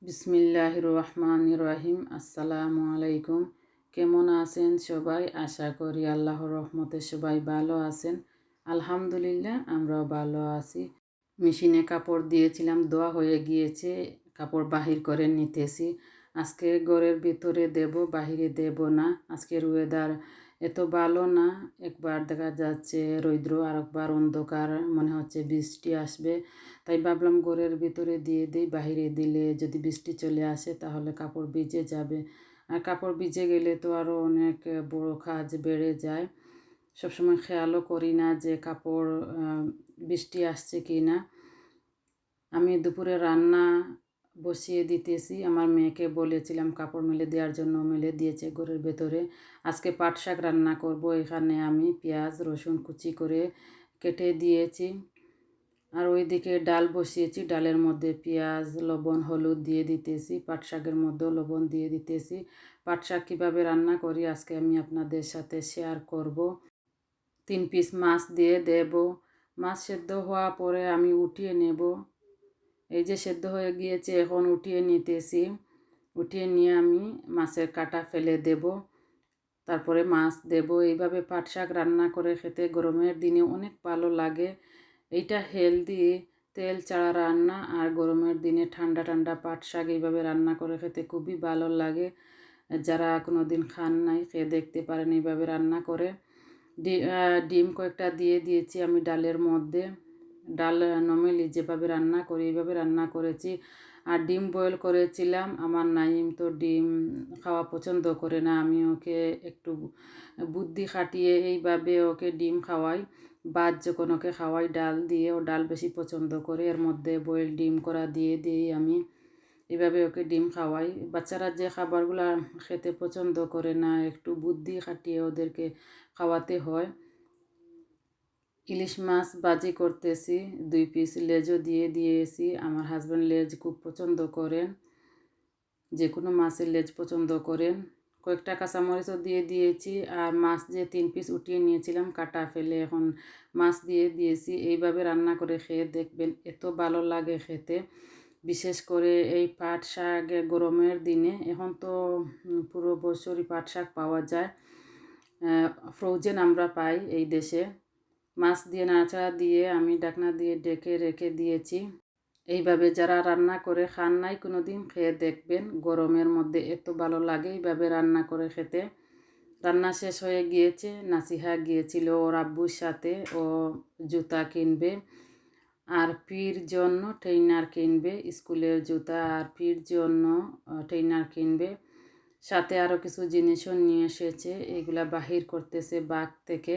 বিসমিল্লাহির রহমানির রহিম। আসসালামু আলাইকুম। কেমন আছেন সবাই? আশা করি আল্লাহর রহমতে সবাই ভালো আছেন। আলহামদুলিল্লাহ, আমরাও ভালো আছি। মেশিনে কাপড় দিয়েছিলাম, ধোয়া হয়ে গিয়েছে। কাপড় বাহির করে নিতেছি। আজকে ঘরের ভিতরে দেব, বাহিরে দেব না। আজকের ওয়েদার এত ভালো না। একবার দেখা যাচ্ছে রৌদ্র, আর একবার অন্ধকার, মনে হচ্ছে বৃষ্টি আসবে। তাই ভাবলাম ঘরের ভিতরে দিয়ে দিই। বাহিরে দিলে যদি বৃষ্টি চলে আসে তাহলে কাপড় ভিজে যাবে। আর কাপড় ভিজে গেলে তো আরও অনেক বড় কাজ বেড়ে যায়। সবসময় খেয়ালও করি না যে কাপড় বৃষ্টি আসছে কি না। আমি দুপুরে রান্না বসিয়ে দিতেছি। আমার মেয়েকে বলেছিলাম কাপড় মেলে দেওয়ার জন্য, মেলে দিয়েছে ঘরের ভেতরে। আজকে পাট শাক রান্না করব। এখানে আমি পেঁয়াজ রসুন কুচি করে কেটে দিয়েছি। আর ওইদিকে ডাল বসিয়েছি। ডালের মধ্যে পেঁয়াজ লবণ হলুদ দিয়ে দিতেছি। পাট শাকের মধ্যেও লবণ দিয়ে দিতেছি। পাট শাক কীভাবে রান্না করি আজকে আমি আপনাদের সাথে শেয়ার করব। 3 পিস মাছ দিয়ে দেব। মাছ সেদ্ধ হওয়া পরে আমি উঠিয়ে নেব। এই যে সেদ্ধ হয়ে গিয়েছে, এখন উঠিয়ে নিতেছি। উঠিয়ে নিয়ে আমি মাছের কাঁটা ফেলে দেব। তারপরে মাছ দেব। এইভাবে পাট শাক রান্না করে খেতে গরমের দিনে অনেক ভালো লাগে। এইটা হেলদি, তেল ছাড়া রান্না। আর গরমের দিনে ঠান্ডা ঠান্ডা পাট শাক এইভাবে রান্না করে খেতে খুবই ভালো লাগে। যারা কোনো দিন খান নাই, খেয়ে দেখতে পারেন এইভাবে রান্না করে। ডিম কয়েকটা দিয়ে দিয়েছি আমি ডালের মধ্যে। ডাল নর্মালি যেভাবে রান্না করি এইভাবে রান্না করেছি। আর ডিম বয়েল করেছিলাম। আমার নাইম তো ডিম খাওয়া পছন্দ করে না। আমি ওকে একটু বুদ্ধি খাটিয়ে এইভাবে ওকে ডিম খাওয়াই। ভাত যখন ওকে খাওয়াই ডাল দিয়ে, ও ডাল বেশি পছন্দ করে। এর মধ্যে বয়েল ডিম করা দিয়ে দিই আমি। এভাবে ওকে ডিম খাওয়াই। বাচ্চারা যে খাবারগুলো খেতে পছন্দ করে না, একটু বুদ্ধি খাটিয়ে ওদেরকে খাওয়াতে হয়। ইলিশ মাছ ভাজি করতেছি। 2 পিস লেজও দিয়ে দিয়েছি। আমার হাজব্যান্ড লেজ খুব পছন্দ করেন, যে কোনো মাছের লেজ পছন্দ করেন। কয়েকটা কাঁচামরিচও দিয়ে দিয়েছি। আর মাছ যে 3 পিস উঠিয়ে নিয়েছিলাম কাটা ফেলে, এখন মাছ দিয়ে দিয়েছি। এইভাবে রান্না করে খেয়ে দেখবেন, এত ভালো লাগে খেতে। বিশেষ করে এই পাট শাক গরমের দিনে। এখন তো পুরো বছরই পাট শাক পাওয়া যায়। ফ্রোজেন আমরা পাই এই দেশে। মাছ দিয়ে নাড়াচাড়া দিয়ে আমি ঢাকনা দিয়ে ঢেকে রেখে দিয়েছি। এইভাবে যারা রান্না করে খান নাই কোনো দিন, খেয়ে দেখবেন গরমের মধ্যে এত ভালো লাগে এইভাবে রান্না করে খেতে। রান্না শেষ হয়ে গিয়েছে। নাসিহা গিয়েছিল ওর আব্বুর সাথে। ও জুতা কিনবে আর ফির জন্য ট্রেইনার কিনবে। স্কুলের জুতা আর ফির জন্য ট্রেইনার কিনবে। সাথে আরও কিছু জিনিসও নিয়ে এসেছে। এগুলা বাহির করতেছে বাগ থেকে।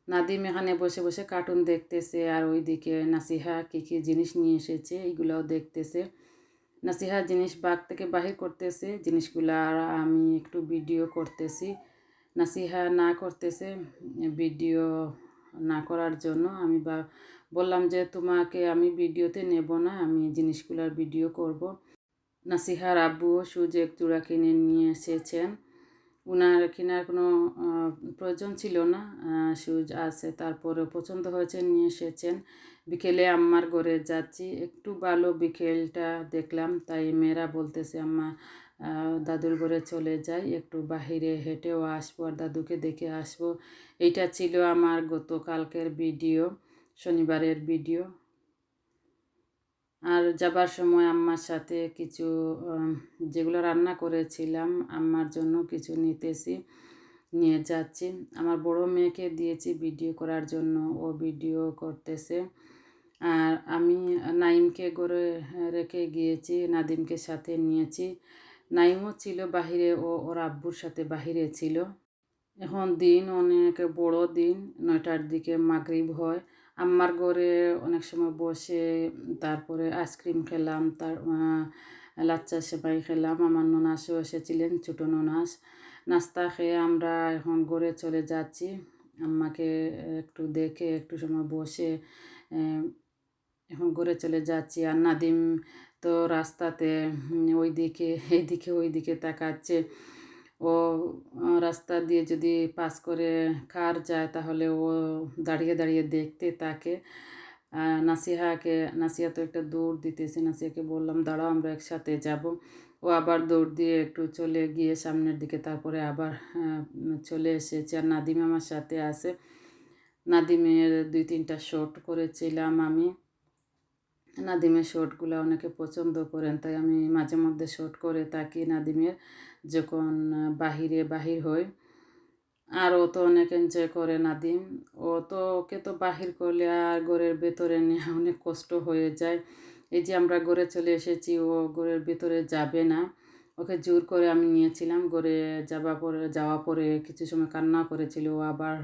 নাদিম এখানে বসে বসে কার্টুন দেখতেছে। আর ওইদিকে নাসিহা কী কী জিনিস নিয়ে এসেছে এইগুলাও দেখতেছে। নাসিহা জিনিস বাগ থেকে বাহির করতেছে। জিনিসগুলা আর আমি একটু ভিডিও করতেছি। নাসিহা না করতেছে ভিডিও না করার জন্য। আমি বললাম যে তোমাকে আমি ভিডিওতে নেব না, আমি জিনিসগুলার ভিডিও করব। নাসিহার আব্বুও সুজ এক জোড়া কিনে নিয়ে এসেছেন। উনার কেনার কোনো প্রয়োজন ছিল না, সুজ আছে, তারপরে পছন্দ হয়েছে নিয়ে এসেছেন। বিকেলে আম্মার ঘরে যাচ্ছি। একটু ভালো বিকেলটা দেখলাম, তাই মেয়েরা বলতেছে আম্মা দাদুর ঘরে চলে যাই, একটু বাহিরে হেঁটেও আসবো আর দাদুকে দেখে আসবো। এইটা ছিল আমার গতকালকের ভিডিও, শনিবারের ভিডিও। আর যাবার সময় আম্মার সাথে কিছু যেগুলো রান্না করেছিলাম আম্মার জন্য কিছু নিয়ে যাচ্ছি। আমার বড় মেয়েকে দিয়েছি ভিডিও করার জন্য, ও ভিডিও করতেছে। আর আমি নাইমকে ঘরে রেখে গিয়েছি, নাদিমকে সাথে নিয়েছি। নাইমও ছিল বাহিরে, ওর আব্বুর সাথে বাহিরে ছিল। এখন দিন অনেক বড় দিন। 9টার দিকে মাগরিব হয়। আম্মার ঘরে অনেক সময় বসে তারপরে আইসক্রিম খেলাম, লাচ্চা সেমাই খেলাম। আমার ননাসও এসেছিলেন, ছোটো ননাস। নাস্তা খেয়ে আমরা এখন ঘরে চলে যাচ্ছি। আম্মাকে একটু দেখে একটু সময় বসে এখন ঘরে চলে যাচ্ছি। আর নাদিম তো রাস্তাতে ওইদিকে তাকাচ্ছে। ও রাস্তা দিয়ে যদি পাস করে কার যায় তাহলে ও দাঁড়িয়ে দাঁড়িয়ে দেখতে থাকে। নাসিয়া তো একটা দৌড় দিতেছে, নাসিয়াকে বললাম দাঁড়াও আমরা একসাথে যাব। ও আবার দৌড় দিয়ে একটু চলে গিয়ে সামনের দিকে, তারপরে আবার চলে এসেছে। আর নাদিম আমার সাথে আছে। নাদিমের 2-3টা শর্ট করেছিলাম আমি। নাদিমের শর্টগুলো অনেকে পছন্দ করেন, তাই আমি মাঝে মধ্যে শর্ট করে থাকি নাদিমের যখন বাহির হয়। আর ও তো অনেক এনজয় করে নাদিম। ওকে তো বাহির করলে আর ঘরের ভেতরে নেওয়া অনেক কষ্ট হয়ে যায়। এই যে আমরা ঘরে চলে এসেছি, ও ঘরের ভেতরে যাবে না। ওকে জোর করে আমি নিয়েছিলাম। ঘরে যাওয়া পরে কিছু সময় কান্না করেছিল, ও আবার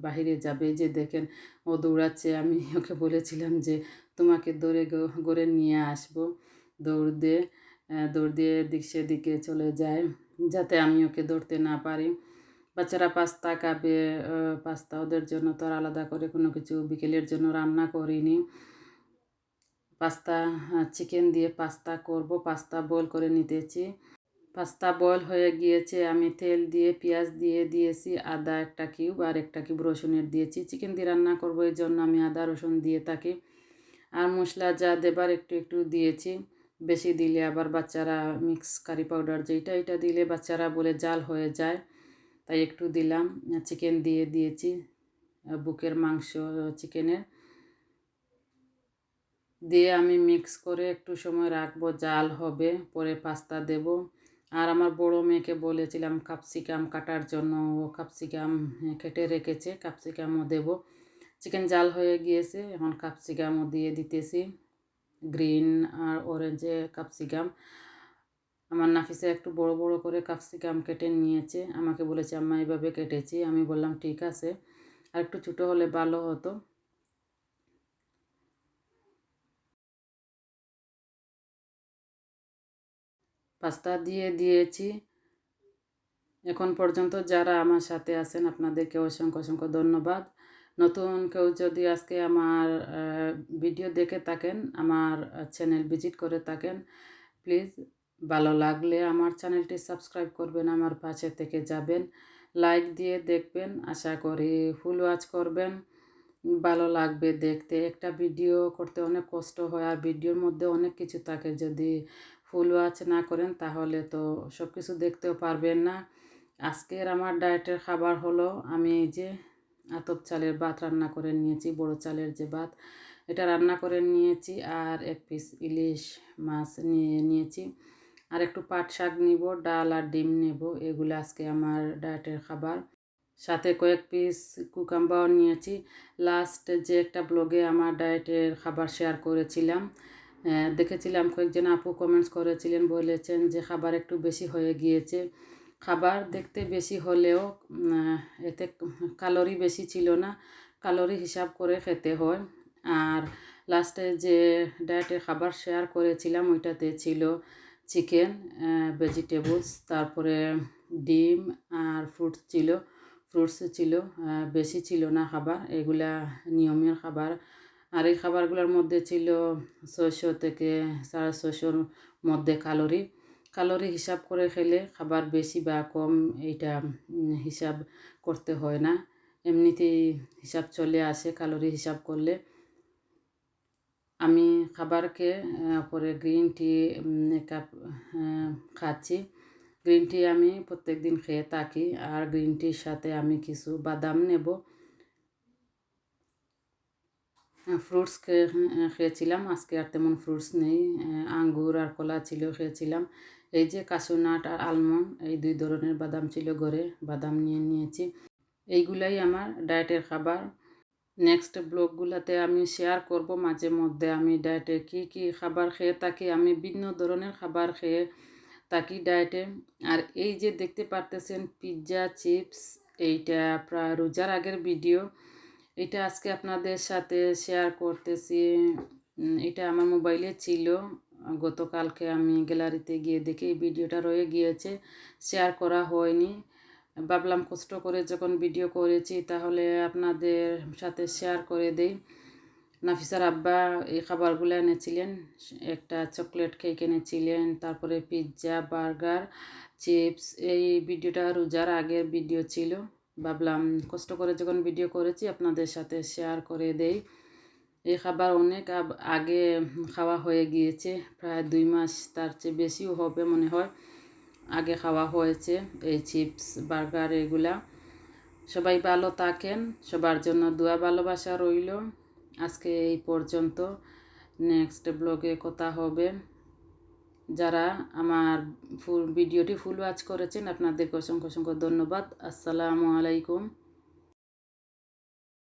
বাহিরে যাবে। যে দেখেন ও দৌড়াচ্ছে। আমি ওকে বলেছিলাম যে তোমাকে ধরে ঘরে নিয়ে আসবো। দৌড় দিয়ে সেদিকে চলে যায়, যাতে আমি ওকে ধরতে না পারি। বাচ্চারা পাস্তা খাবে, পাস্তা ওদের জন্য তো আর আলাদা করে কোনো কিছু বিকেলের জন্য রান্না করিনি। পাস্তা চিকেন দিয়ে পাস্তা করব। পাস্তা বয়েল করে নিতেছি। পাস্তা বয়েল হয়ে গিয়েছে। আমি তেল দিয়ে পেঁয়াজ দিয়ে দিয়েছি, আদা 1 কিউব আর 1 কিউব রসুনের দিয়েছি। চিকেন দিয়ে রান্না করব, এই জন্য আমি আদা রসুন দিয়ে থাকি। আর মশলা যা দেবার একটু দিয়েছি। বেশি দিলে আবার বাচ্চারা মিক্স কারি পাউডার যেটা এটা দিলে বাচ্চারা বলে জাল হয়ে যায়, তাই একটু দিলাম। চিকেন দিয়ে দিয়েছি, বুকের মাংস চিকেনের দিয়ে আমি মিক্স করে একটু সময় রাখবো, জাল হবে, পরে পাস্তা দেব। আর আমার বড় মেয়েকে বলেছিলাম ক্যাপসিকাম কাটার জন্য, ও ক্যাপসিকাম কেটে রেখেছে, ক্যাপসিকামও দেব। চিকেন জাল হয়ে গিয়েছে, এখন ক্যাপসিকামও দিয়ে দিতেছি, গ্রিন আর অরেঞ্জে ক্যাপসিকাম। আমার নাফিসা একটু বড় বড় করে ক্যাপসিকাম কেটে নিয়েছে, আমাকে বলেছে আম্মা এইভাবে কেটেছি। আমি বললাম ঠিক আছে, আর একটু ছোটো হলে ভালো হতো। পাস্তা দিয়ে দিয়েছি। এখন পর্যন্ত যারা আমার সাথে আছেন আপনাদেরকে অসংখ্য ধন্যবাদ। নতুন কেউ যদি আজকে আমার ভিডিও দেখে থাকেন, আমার চ্যানেল ভিজিট করে থাকেন, প্লিজ ভালো লাগলে আমার চ্যানেলটি সাবস্ক্রাইব করবেন, আমার পাশে থেকে যাবেন, লাইক দিয়ে দেখবেন। আশা করি ফুল ওয়াচ করবেন, ভালো লাগবে দেখতে। একটা ভিডিও করতে অনেক কষ্ট হয়, আর ভিডিওর মধ্যে অনেক কিছু থাকে। যদি ফুল ওয়াচ না করেন তাহলে তো সব কিছু দেখতেও পারবেন না। আজকের আমার ডায়েটের খাবার হলো, আমি এই যে আতপ চালের ভাত রান্না করে নিয়েছি, বড় চালের যে ভাত, এটা রান্না করে নিয়েছি। আর 1 পিস ইলিশ মাছ নিয়েছি। আর একটু পাট শাক নিব, ডাল আর ডিম নেব। এগুলো আজকে আমার ডায়েটের খাবার। সাথে কয়েক পিস কুকাম্বাও নিয়েছি। লাস্ট যে একটা ব্লগে আমার ডায়েটের খাবার শেয়ার করেছিলাম, দেখেছিলাম কয়েকজন আপু কমেন্টস করেছিলেন, বলেছেন যে খাবার একটু বেশি হয়ে গিয়েছে। খাবার দেখতে বেশি হলেও এতে ক্যালোরি বেশি ছিল না, ক্যালোরি হিসাব করে খেতে হয়। আর লাস্টে যে ডায়েটের খাবার শেয়ার করেছিলাম ওইটাতে ছিল চিকেন, ভেজিটেবলস, তারপরে ডিম আর ফ্রুটস ছিল। বেশি ছিল না খাবার, এগুলা নিয়মের খাবার। আর এই খাবারগুলোর মধ্যে ছিল 600 থেকে 650-র মধ্যে ক্যালোরি হিসাব করে খেলে খাবার বেশি বা কম এইটা হিসাব করতে হয় না, এমনিতেই হিসাব চলে আসে ক্যালোরি হিসাব করলে। আমি খাবারকে পরে গ্রিন টি 1 কাপ খাচ্ছি। গ্রিন টি আমি প্রত্যেক দিন খেয়ে থাকি। আর গ্রিন টির সাথে আমি কিছু বাদাম নেব। ফ্রুটস খেয়েছিলাম, আজকে আর তেমন ফ্রুটস নেই। আঙ্গুর আর কলা ছিল, খেয়েছিলাম। এই যে কাশু নাট আর আলমন্ড, এই 2 ধরনের বাদাম ছিল ঘরে, বাদাম নিয়েছি। এইগুলাই আমার ডায়েটের খাবার। নেক্সট ব্লগগুলোতে আমি শেয়ার করব মাঝে মধ্যে আমি ডায়েটে কী খাবার খেয়ে থাকি। আমি ভিন্ন ধরনের খাবার খেয়ে থাকি ডায়েটে। আর এই যে দেখতে পারতেছেন পিৎজা চিপস, এইটা প্রায় রোজার আগের ভিডিও। এটা আজকে আপনাদের সাথে শেয়ার করতেছি। এটা আমার মোবাইলে ছিল, গতকালকে আমি গ্যালারিতে গিয়ে দেখি এই ভিডিওটা রয়ে গিয়েছে, শেয়ার করা হয়নি। ভাবলাম কষ্ট করে যখন ভিডিও করেছি তাহলে আপনাদের সাথে শেয়ার করে দেই। নাফিসার আব্বা এই খাবারগুলো এনেছিলেন, একটা চকলেট কেক এনেছিলেন, তারপরে পিৎজা, বার্গার, চিপস। এই ভিডিওটা রোজার আগের ভিডিও ছিল। ভাবলাম কষ্ট করে যখন ভিডিও করেছি আপনাদের সাথে শেয়ার করে দেই। এই খাবার অনেক আগে খাওয়া হয়ে গিয়েছে, প্রায় 2 মাস, তার চেয়ে বেশিও হবে মনে হয়, আগে খাওয়া হয়েছে এই চিপস বার্গার এগুলা। সবাই ভালো থাকেন, সবার জন্য দোয়া ভালোবাসা রইল। আজকে এই পর্যন্ত, নেক্সট ব্লগে কথা হবে। যারা আমার ভিডিওটি ফুল ওয়াচ করেছেন আপনাদেরকে অসংখ্য অসংখ্য ধন্যবাদ। আসসালামু আলাইকুম।